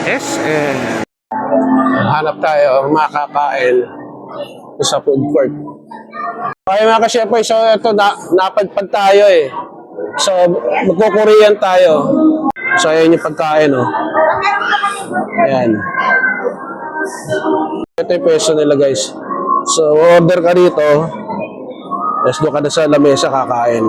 SM. Hanap tayo, makakain sa food court. Okay mga ka-shepoy, so ito, napadpad tayo eh. So, magkukorean tayo. So, ayan yung pagkain, oh. Ayan. Ito yung pwesto nila, guys. So, order ka dito. Tapos doon ka na sa lamesa kakain.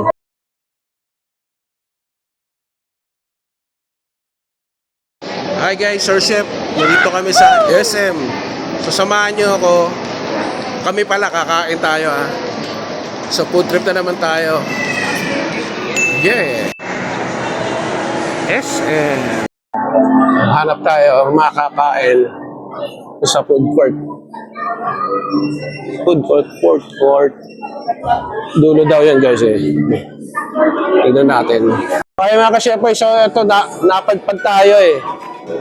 Hi guys, Sir Chef. Nandito kami sa SM. So, samahan nyo ako. Kami pala, kakain tayo, ha. So, food trip na naman tayo. Yeah. SM. Hanap tayo, makakain sa food court. Food court. Dulo daw yan, guys, eh. Tignan natin. Okay mga ka-shepoy, so ito, napadpad tayo eh.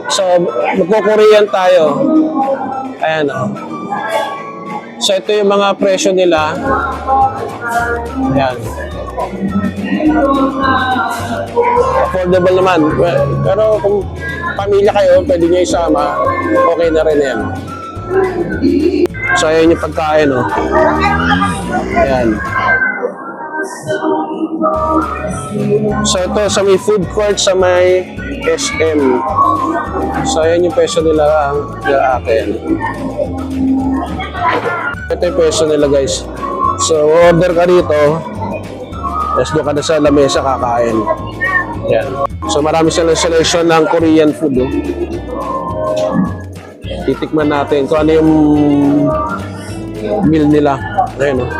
So, magkukorean tayo. Ayan, oh. So, ito yung mga presyo nila. Ayan. Affordable naman. Pero kung pamilya kayo, pwede nyo isama, okay na rin yan. So, ayan yung pagkain, oh. Ayan. So, ito sa may food court sa may SM. So, ayan yung peso nila ang akin. Ito yung peso nila, guys. So, order ka dito. Tapos doon ka na sa lamesa kakain. Ayan. So, marami silang selection ng Korean food, oh. Titikman natin kung ano yung meal nila. Ayan, oh.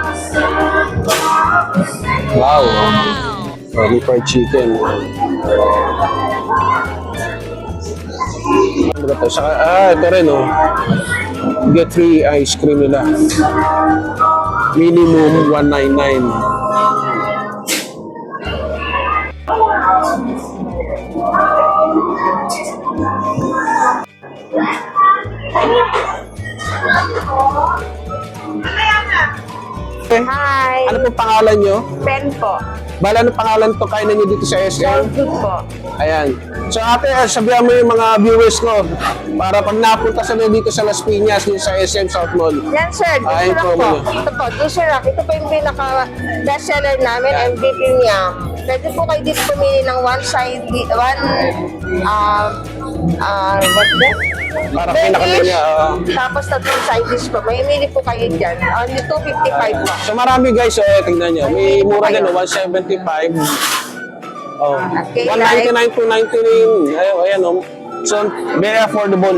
Wow! Fried chicken. Ito rin, oh. Get free ice cream nila. Minimum 199. Hi! Ano pong pangalan nyo? Ben po. Bala, ano pangalan to kainan nyo dito sa SM? Good po. Ayan. So ate, sabihan mo yung mga viewers ko para pag napunta sila dito sa Las Piñas, dito sa SM South Mall. Yan sir, Ay, Dushirak po. po. Ito po, Dushirak. Ito po yung pinaka best seller namin, MVP niya. Pwede po kayo dito pumili ng what's that? Para Main pinakala dish, niya. tapos tatlong side dish po. May mili po kayo dyan. Only 255 po. So marami guys, tingnan nyo. May mura din, 175. Oh, Okay, 199 to 99. Ayan, oh. So, very affordable.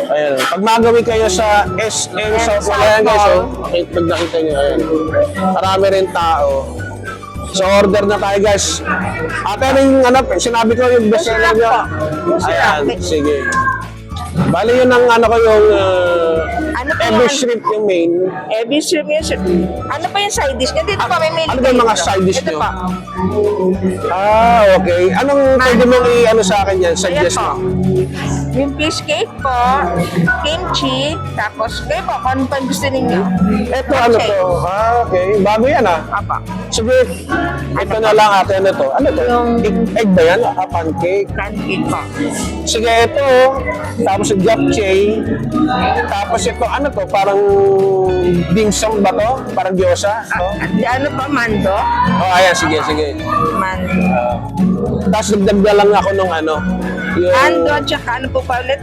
Ayan. Pag magawi kayo sa SM South Mall, ayan guys, oh. Pag nakita nyo, ayan. Marami rin tao. So, order na tayo guys. Ate, ano yung sinabi ko yung best seller nyo? Ayan, sige. Bali yun ang ano ko yung Ano po every yan? shrimp yung main. Every stream yun, sir. Ano pa yung side dish? Dito pa may mili. Ano ba yung mga side dish Ito nyo? pa. Okay. Anong pwede mong i-ano sa akin yan? Ayan Suggest po. mo. Yung fish cake po, kimchi, tapos kayo po, kung ano pa gusto ninyo. Ito ano to? Okay. Bago yan ah. Apa. Sige. Ito na lang ate. Ano to? Ano to? Yung- Egg ba yan? Pancake. Pancake po. Sige, ito. Tapos yung japchae. Tapos ito, ano to? Parang dim sum ba to? Parang gyoza? Ano pa, mando? Oh, ayan. Sige, sige. Mando. Tapos nagdagda lang ako nung ano. Yung, Mando, tsaka ano po pa ulit?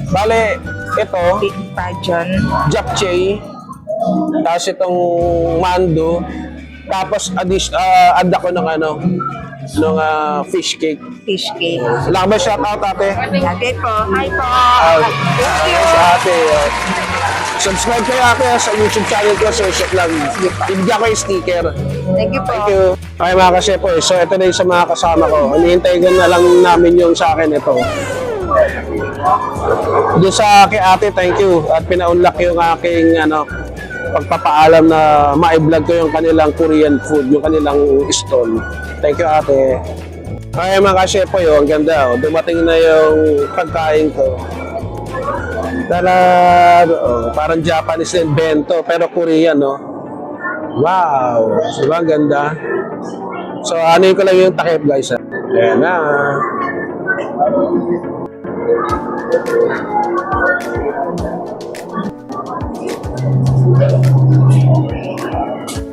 bale, ito, Big pajon. japchae. Tapos itong mando. Tapos add ako ng ano, ng fish cake. Fish cake. Wala ka ba shoutout ate? Ate po. Hi po. Thank you. Sa ate. Subscribe kayo ate sa YouTube channel ko, Sir Chef Lang. Ibigyan ko yung sticker. Thank you po. Thank you. Okay mga ka-shepo, so ito na yung sa mga kasama ko. Hinihintay na lang namin yung sa akin ito. Doon sa kay ate, thank you. At pina-unlock yung aking pagpapaalam na ma-vlog ko yung kanilang Korean food, yung kanilang stall. Thank you ate. Kaya mga ka-shepo yun, ang ganda. Dumating na yung pagkain ko. Parang Japanese din bento, pero Korean, no? Wow! Diba, ang ganda? So, ano ko lang yung takip, guys, ha? Ayan na. Hey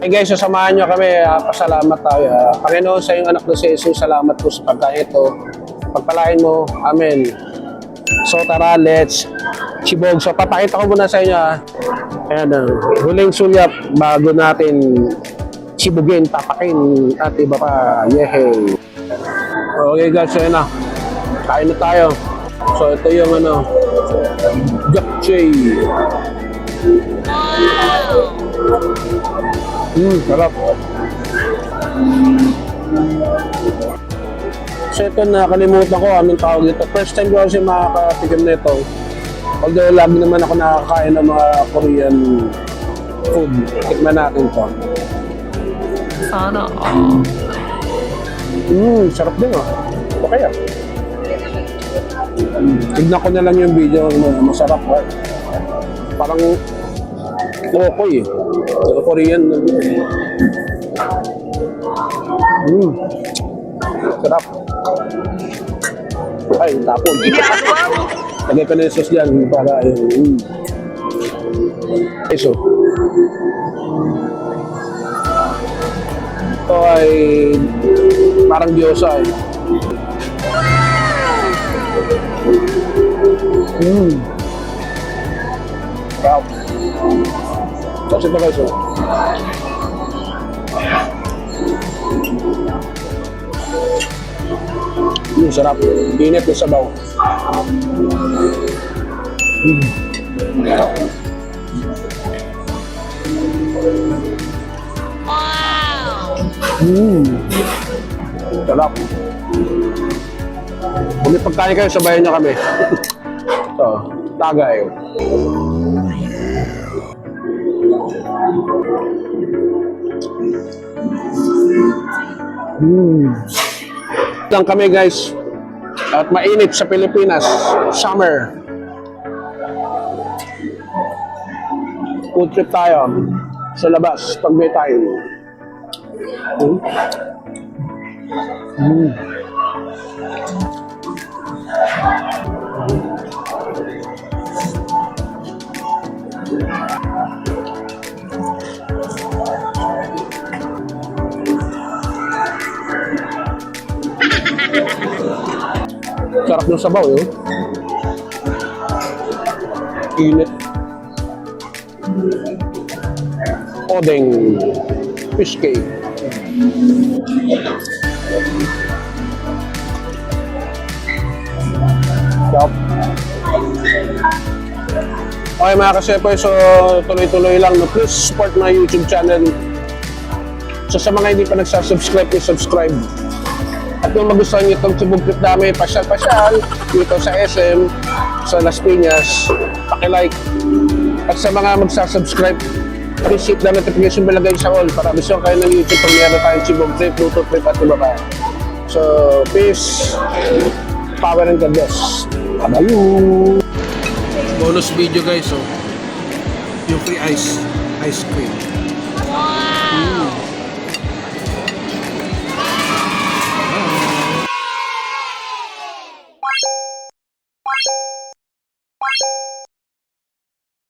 guys, sasamahan nyo kami. Pasalamat tayo. Panginoon, sa iyong anak na si Jesus, salamat po sa pagkain ito. Pagpalain mo. Amen. So tara, let's sibog. So papakita ko muna sa inyo. Ayan, huling sulyap bago natin sibugin, papakin at iba pa. Yehey. Okay guys, so yun na. Kain na tayo. So ito yung japchae. Sarap. So ito, nakalimutan ko anong tawag dito. First time ko kasi makakatikim nito. Although lagi naman ako nakakain ng mga Korean food. Tikman natin to. Sana all. Sarap din Okay ah. Tignan ko na lang yung video. Masarap Parang Okoy Korean. Sarap. Ay, tapon. Lagay ka na yung sauce dyan para yun. So, ito ay parang gyoza Sarap. Tapos ito guys sarap. Init na sabaw. Sarap. Kung may pagkain kayo, sabayan niyo kami. Ito, tagay. Lang kami guys. At mainit sa Pilipinas. Summer. Food trip tayo sa labas pag may time. Sarap ng sabaw Init. Odeng fish cake. Sarap. Okay mga kasepoy, so tuloy-tuloy lang. Please support my YouTube channel. So sa mga hindi pa nagsasubscribe, please subscribe. At kung magustuhan nyo itong sibog trip namin, pasyal-pasyal dito sa SM, sa Las Piñas, paki-like. At sa mga magsasubscribe, please hit the notification bell guys sa all para bisyo kayo ng YouTube pag meron tayong sibog trip, luto trip at iba pa. So, peace, power and God bless. Abayo! Bonus video guys, yung free ice cream.